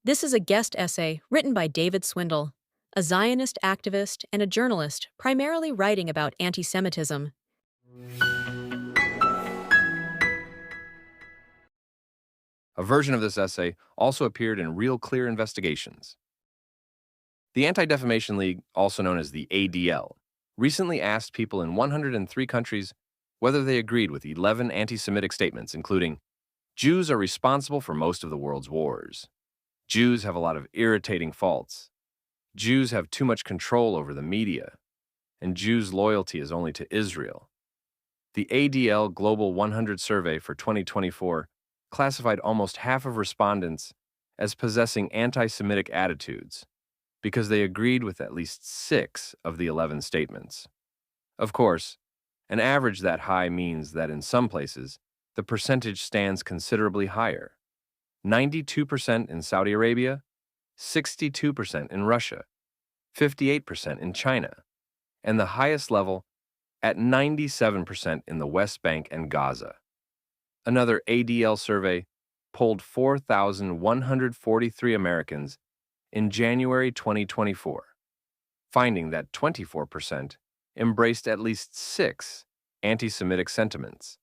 This is a guest essay written by David Swindle, a Zionist activist and a journalist primarily writing about anti-Semitism. A version of this essay also appeared in Real Clear Investigations. The Anti-Defamation League, also known as the ADL, recently asked people in 103 countries whether they agreed with 11 anti-Semitic statements, including, Jews are responsible for most of the world's wars. Jews have a lot of irritating faults. Jews have too much control over the media. And Jews' loyalty is only to Israel. The ADL Global 100 survey for 2024 classified almost half of respondents as possessing anti-Semitic attitudes because they agreed with at least 6 of the 11 statements. Of course, an average that high means that in some places, the percentage stands considerably higher. 92% in Saudi Arabia, 62% in Russia, 58% in China, and the highest level at 97% in the West Bank and Gaza. Another ADL survey polled 4,143 Americans in January 2024, finding that 24% embraced at least 6 anti-Semitic sentiments.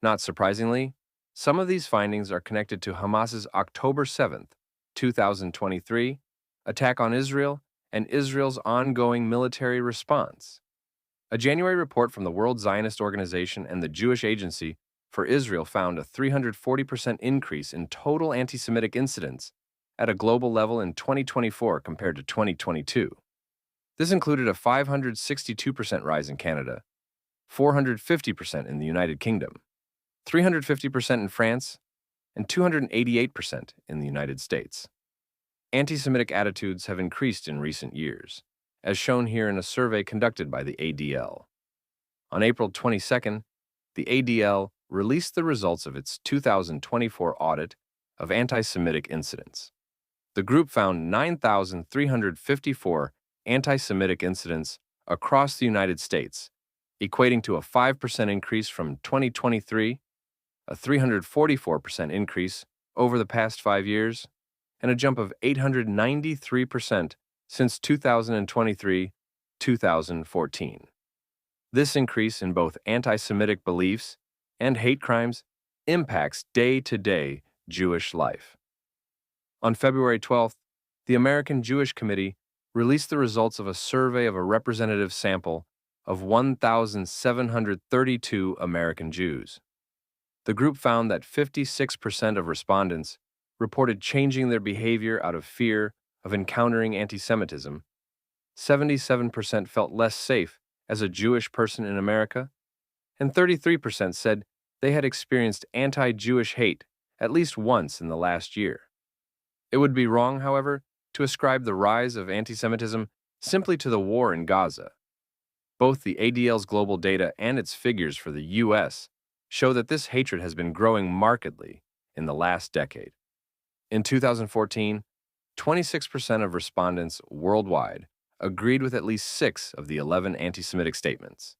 Not surprisingly, some of these findings are connected to Hamas's October 7, 2023, attack on Israel and Israel's ongoing military response. A January report from the World Zionist Organization and the Jewish Agency for Israel found a 340% increase in total anti-Semitic incidents at a global level in 2024 compared to 2022. This included a 562% rise in Canada, 450% in the United Kingdom, 350% in France, and 288% in the United States. Anti-Semitic attitudes have increased in recent years, as shown here in a survey conducted by the ADL. On April 22nd, the ADL released the results of its 2024 audit of anti-Semitic incidents. The group found 9,354 anti-Semitic incidents across the United States, equating to a 5% increase from 2023, a 344% increase over the past 5 years, and a jump of 893% since 2023-2014. This increase in both anti-Semitic beliefs and hate crimes impacts day-to-day Jewish life. On February 12th, the American Jewish Committee released the results of a survey of a representative sample of 1,732 American Jews. The group found that 56% of respondents reported changing their behavior out of fear of encountering anti-Semitism, 77% felt less safe as a Jewish person in America, and 33% said they had experienced anti-Jewish hate at least once in the last year. It would be wrong, however, to ascribe the rise of anti-Semitism simply to the war in Gaza. Both the ADL's global data and its figures for the U.S. show that this hatred has been growing markedly in the last decade. In 2014, 26% of respondents worldwide agreed with at least 6 of the 11 anti-Semitic statements.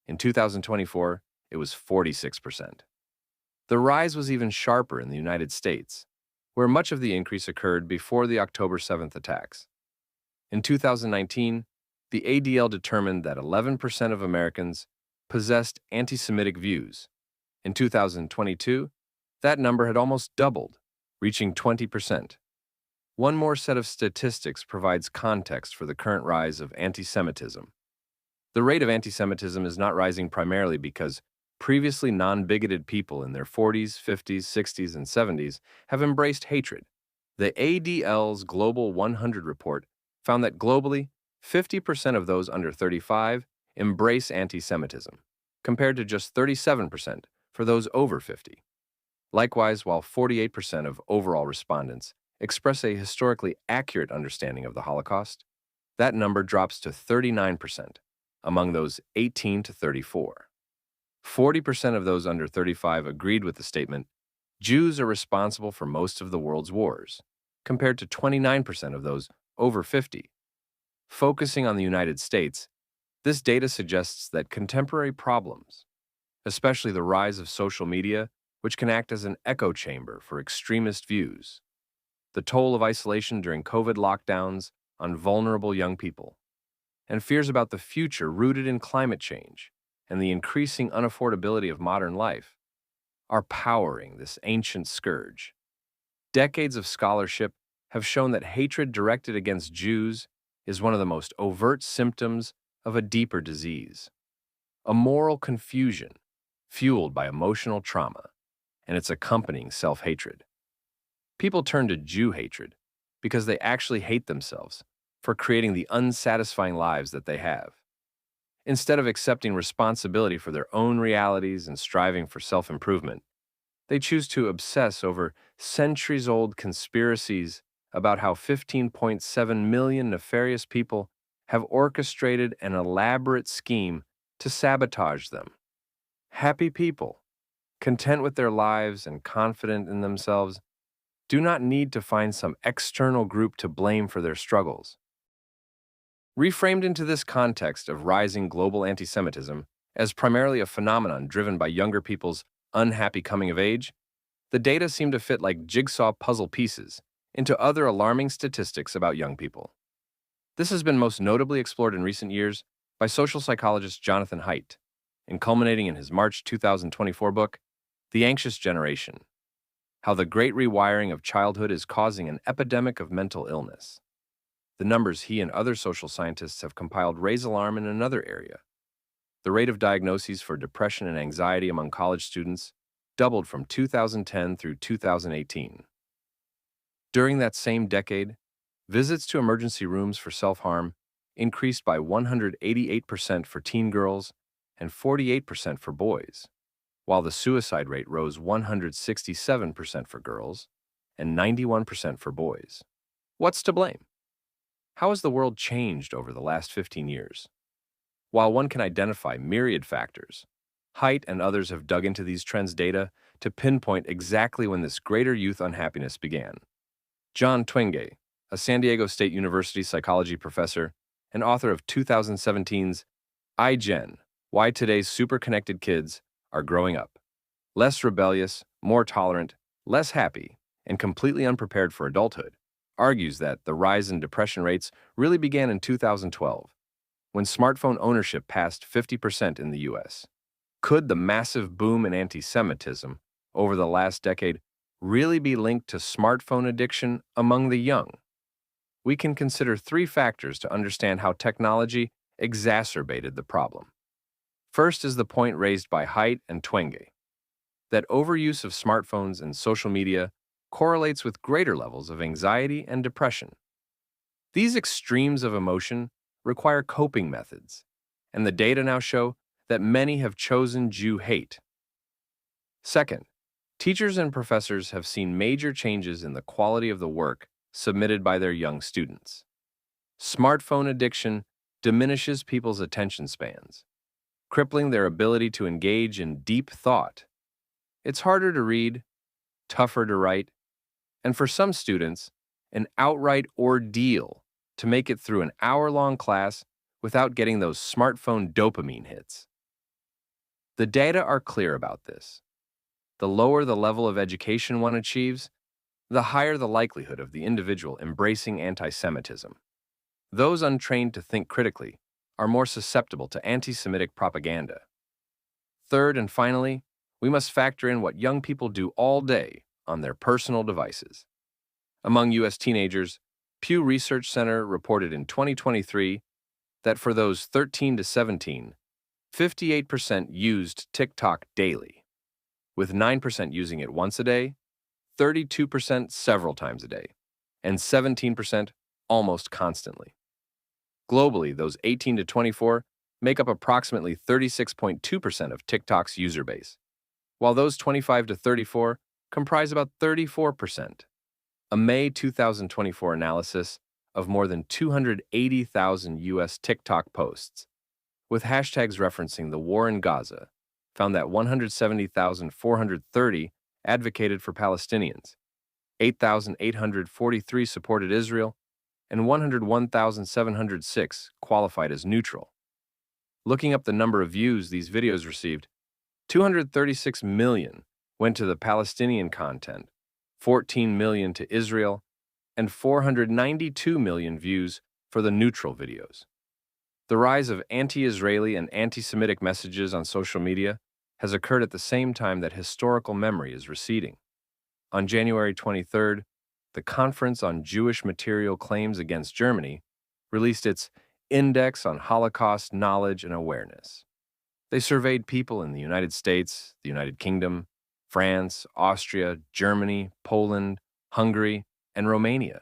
In 2024, it was 46%. The rise was even sharper in the United States, where much of the increase occurred before the October 7th attacks. In 2019, the ADL determined that 11% of Americans possessed anti-Semitic views. In 2022, that number had almost doubled, reaching 20%. One more set of statistics provides context for the current rise of anti-Semitism. The rate of anti-Semitism is not rising primarily because previously non-bigoted people in their 40s, 50s, 60s, and 70s have embraced hatred. The ADL's Global 100 report found that globally, 50% of those under 35 embrace anti-Semitism, compared to just 37% for those over 50. Likewise, while 48% of overall respondents express a historically accurate understanding of the Holocaust, that number drops to 39% among those 18 to 34. 40% of those under 35 agreed with the statement, Jews are responsible for most of the world's wars, compared to 29% of those over 50. Focusing on the United States, this data suggests that contemporary problems, especially the rise of social media, which can act as an echo chamber for extremist views, the toll of isolation during COVID lockdowns on vulnerable young people, and fears about the future rooted in climate change and the increasing unaffordability of modern life are powering this ancient scourge. Decades of scholarship have shown that hatred directed against Jews is one of the most overt symptoms of a deeper disease, a moral confusion fueled by emotional trauma and its accompanying self-hatred. People turn to Jew hatred because they actually hate themselves for creating the unsatisfying lives that they have. Instead of accepting responsibility for their own realities and striving for self-improvement, they choose to obsess over centuries-old conspiracies about how 15.7 million nefarious people have orchestrated an elaborate scheme to sabotage them. Happy people, content with their lives and confident in themselves, do not need to find some external group to blame for their struggles. Reframed into this context of rising global antisemitism as primarily a phenomenon driven by younger people's unhappy coming of age, the data seem to fit like jigsaw puzzle pieces into other alarming statistics about young people. This has been most notably explored in recent years by social psychologist Jonathan Haidt, and culminating in his March 2024 book, The Anxious Generation: How the Great Rewiring of Childhood is Causing an Epidemic of Mental Illness. The numbers he and other social scientists have compiled raise alarm in another area. The rate of diagnoses for depression and anxiety among college students doubled from 2010 through 2018. During that same decade, visits to emergency rooms for self-harm increased by 188% for teen girls and 48% for boys, while the suicide rate rose 167% for girls and 91% for boys. What's to blame? How has the world changed over the last 15 years? While one can identify myriad factors, Haidt and others have dug into these trends data to pinpoint exactly when this greater youth unhappiness began. John Twenge, a San Diego State University psychology professor and author of 2017's iGen: Why Today's Super-Connected Kids Are Growing Up, Less Rebellious, More Tolerant, Less Happy, and Completely Unprepared for Adulthood, argues that the rise in depression rates really began in 2012, when smartphone ownership passed 50% in the US. Could the massive boom in anti-Semitism over the last decade really be linked to smartphone addiction among the young? We can consider three factors to understand how technology exacerbated the problem. First is the point raised by Haidt and Twenge, that overuse of smartphones and social media correlates with greater levels of anxiety and depression. These extremes of emotion require coping methods, and the data now show that many have chosen Jew hate. Second, teachers and professors have seen major changes in the quality of the work submitted by their young students. Smartphone addiction diminishes people's attention spans, crippling their ability to engage in deep thought. It's harder to read, tougher to write, and for some students, an outright ordeal to make it through an hour-long class without getting those smartphone dopamine hits. The data are clear about this. The lower the level of education one achieves, the higher the likelihood of the individual embracing anti-Semitism. Those untrained to think critically are more susceptible to anti-Semitic propaganda. Third and finally, we must factor in what young people do all day on their personal devices. Among U.S. teenagers, Pew Research Center reported in 2023 that for those 13 to 17, 58% used TikTok daily, with 9% using it once a day, 32% several times a day, and 17% almost constantly. Globally, those 18 to 24 make up approximately 36.2% of TikTok's user base, while those 25 to 34 comprise about 34%. A May 2024 analysis of more than 280,000 U.S. TikTok posts, with hashtags referencing the war in Gaza, found that 170,430 advocated for Palestinians, 8,843 supported Israel, and 101,706 qualified as neutral. Looking up the number of views these videos received, 236 million went to the Palestinian content, 14 million to Israel, and 492 million views for the neutral videos. The rise of anti-Israeli and anti-Semitic messages on social media has occurred at the same time that historical memory is receding. On January 23rd, the Conference on Jewish Material Claims Against Germany released its Index on Holocaust Knowledge and Awareness. They surveyed people in the United States, the United Kingdom, France, Austria, Germany, Poland, Hungary, and Romania.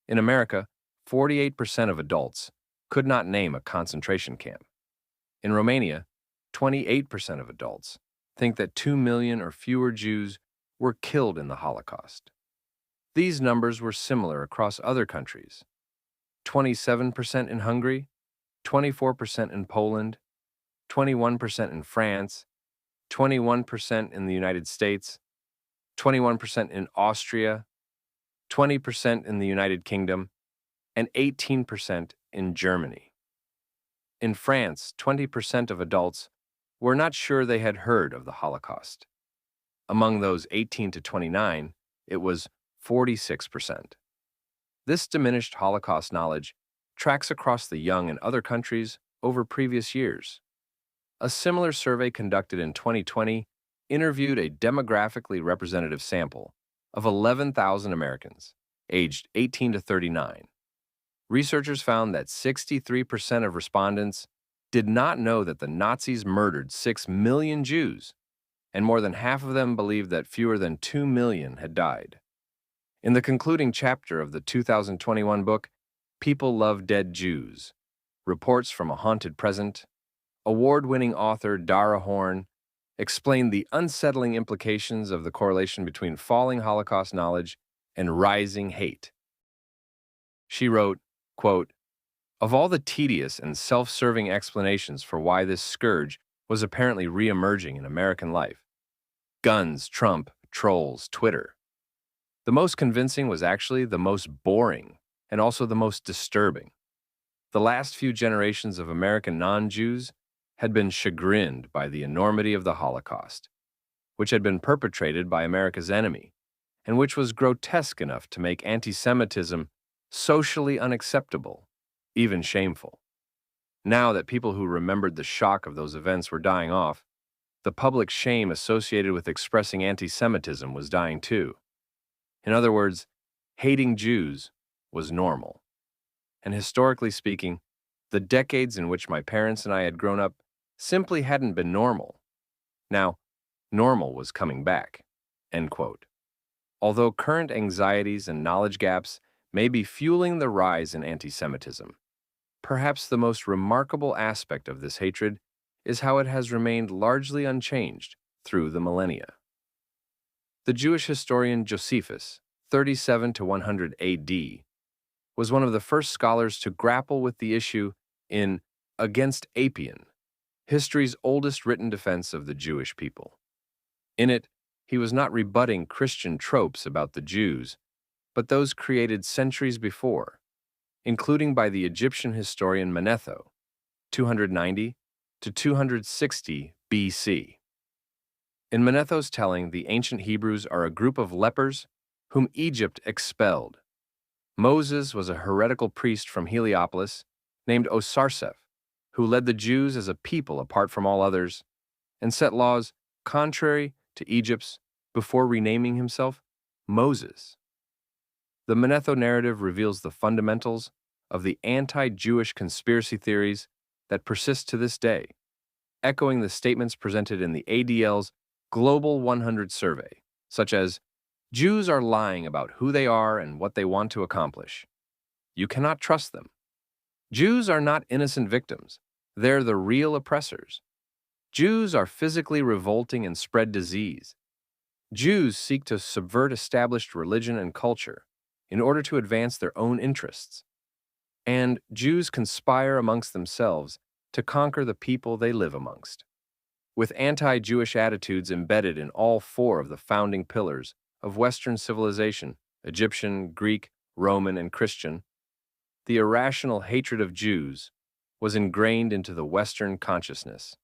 In America, 48% of adults could not name a concentration camp. In Romania, 28% of adults think that 2 million or fewer Jews were killed in the Holocaust. These numbers were similar across other countries: 27% in Hungary, 24% in Poland, 21% in France, 21% in the United States, 21% in Austria, 20% in the United Kingdom, and 18% in Germany. In France, 20% of adults were not sure they had heard of the Holocaust. Among those 18 to 29, it was 46%. This diminished Holocaust knowledge tracks across the young in other countries over previous years. A similar survey conducted in 2020 interviewed a demographically representative sample of 11,000 Americans aged 18 to 39. Researchers found that 63% of respondents did not know that the Nazis murdered 6 million Jews, and more than half of them believed that fewer than 2 million had died. In the concluding chapter of the 2021 book, People Love Dead Jews, Reports from a Haunted Present, award-winning author Dara Horn explained the unsettling implications of the correlation between falling Holocaust knowledge and rising hate. She wrote, quote, "Of all the tedious and self-serving explanations for why this scourge was apparently re-emerging in American life, guns, Trump, trolls, Twitter, the most convincing was actually the most boring and also the most disturbing. The last few generations of American non-Jews had been chagrined by the enormity of the Holocaust, which had been perpetrated by America's enemy, and which was grotesque enough to make anti-Semitism socially unacceptable, even shameful. Now that people who remembered the shock of those events were dying off, the public shame associated with expressing anti-Semitism was dying too. In other words, hating Jews was normal. And historically speaking, the decades in which my parents and I had grown up simply hadn't been normal. Now, normal was coming back." End quote. Although current anxieties and knowledge gaps may be fueling the rise in anti-Semitism, perhaps the most remarkable aspect of this hatred is how it has remained largely unchanged through the millennia. The Jewish historian Josephus, 37 to 100 AD, was one of the first scholars to grapple with the issue in Against Apion, history's oldest written defense of the Jewish people. In it, he was not rebutting Christian tropes about the Jews, but those created centuries before, including by the Egyptian historian Manetho, 290 to 260 BC. In Manetho's telling, the ancient Hebrews are a group of lepers whom Egypt expelled. Moses was a heretical priest from Heliopolis named Osarseph, who led the Jews as a people apart from all others, and set laws contrary to Egypt's before renaming himself Moses. The Manetho narrative reveals the fundamentals of the anti-Jewish conspiracy theories that persist to this day, echoing the statements presented in the ADL's Global 100 survey, such as, "Jews are lying about who they are and what they want to accomplish. You cannot trust them. Jews are not innocent victims. They're the real oppressors. Jews are physically revolting and spread disease. Jews seek to subvert established religion and culture in order to advance their own interests. And Jews conspire amongst themselves to conquer the people they live amongst." With anti-Jewish attitudes embedded in all four of the founding pillars of Western civilization, Egyptian, Greek, Roman, and Christian, the irrational hatred of Jews was ingrained into the Western consciousness.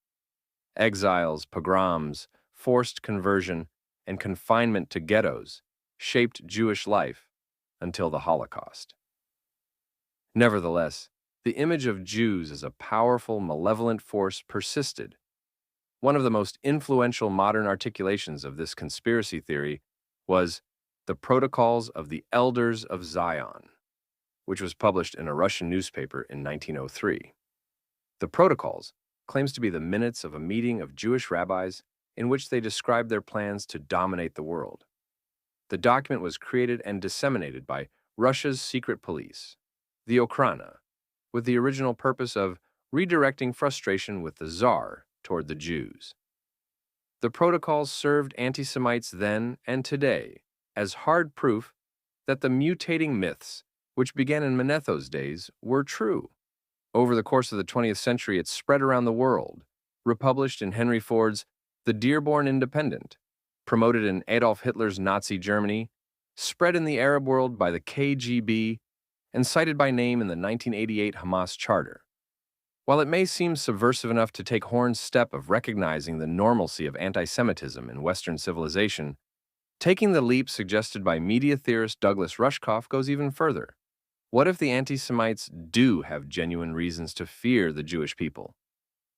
Exiles, pogroms, forced conversion, and confinement to ghettos shaped Jewish life until the Holocaust. Nevertheless, the image of Jews as a powerful, malevolent force persisted. One of the most influential modern articulations of this conspiracy theory was the Protocols of the Elders of Zion, which was published in a Russian newspaper in 1903. The Protocols claims to be the minutes of a meeting of Jewish rabbis in which they described their plans to dominate the world. The document was created and disseminated by Russia's secret police, the Okhrana, with the original purpose of redirecting frustration with the Tsar toward the Jews. The protocols served anti-Semites then and today as hard proof that the mutating myths, which began in Manetho's days, were true. Over the course of the 20th century, it spread around the world, republished in Henry Ford's The Dearborn Independent, promoted in Adolf Hitler's Nazi Germany, spread in the Arab world by the KGB, and cited by name in the 1988 Hamas Charter. While it may seem subversive enough to take Horn's step of recognizing the normalcy of anti-Semitism in Western civilization, taking the leap suggested by media theorist Douglas Rushkoff goes even further. What if the anti-Semites do have genuine reasons to fear the Jewish people?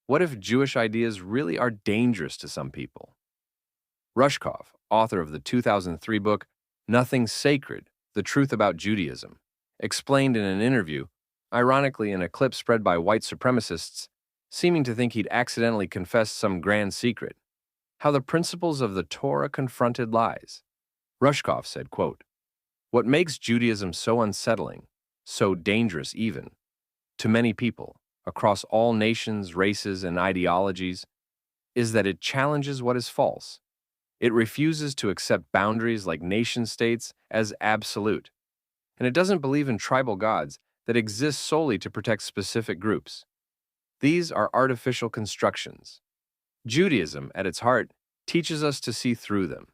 What if Jewish ideas really are dangerous to some people? Rushkoff, author of the 2003 book Nothing Sacred: The Truth About Judaism, explained in an interview, ironically in a clip spread by white supremacists, seeming to think he'd accidentally confessed some grand secret, how the principles of the Torah confronted lies. Rushkoff said, quote, "What makes Judaism so unsettling, so dangerous even, to many people, across all nations, races, and ideologies, is that it challenges what is false. It refuses to accept boundaries like nation-states as absolute, and it doesn't believe in tribal gods that exist solely to protect specific groups. These are artificial constructions. Judaism, at its heart, teaches us to see through them.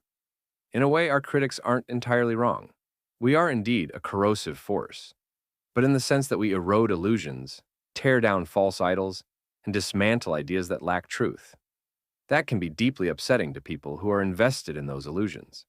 In a way, our critics aren't entirely wrong. We are indeed a corrosive force, but in the sense that we erode illusions, tear down false idols, and dismantle ideas that lack truth. That can be deeply upsetting to people who are invested in those illusions.